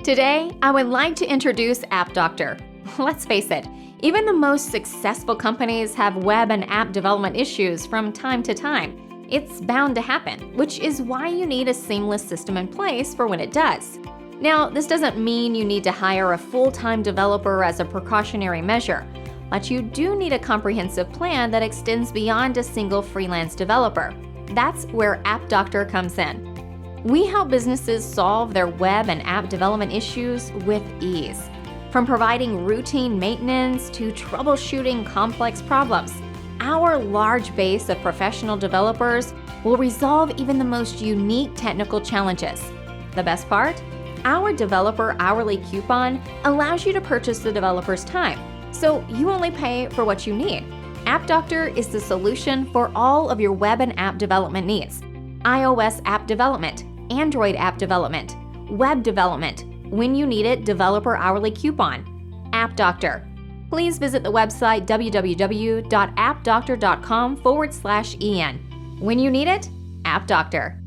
Today, I would like to introduce App Doctor. Let's face it, even the most successful companies have web and app development issues from time to time. It's bound to happen, which is why you need a seamless system in place for when it does. Now, this doesn't mean you need to hire a full-time developer as a precautionary measure, but you do need a comprehensive plan that extends beyond a single freelance developer. That's where App Doctor comes in. We help businesses solve their web and app development issues with ease. From providing routine maintenance to troubleshooting complex problems, our large base of professional developers will resolve even the most unique technical challenges. The best part? Our developer hourly coupon allows you to purchase the developer's time, so you only pay for what you need. App Doctor is the solution for all of your web and app development needs. iOS app development, Android app development, web development, when you need it, developer hourly coupon. App Doctor. Please visit the website www.appdoctor.com/en. When you need it, App Doctor.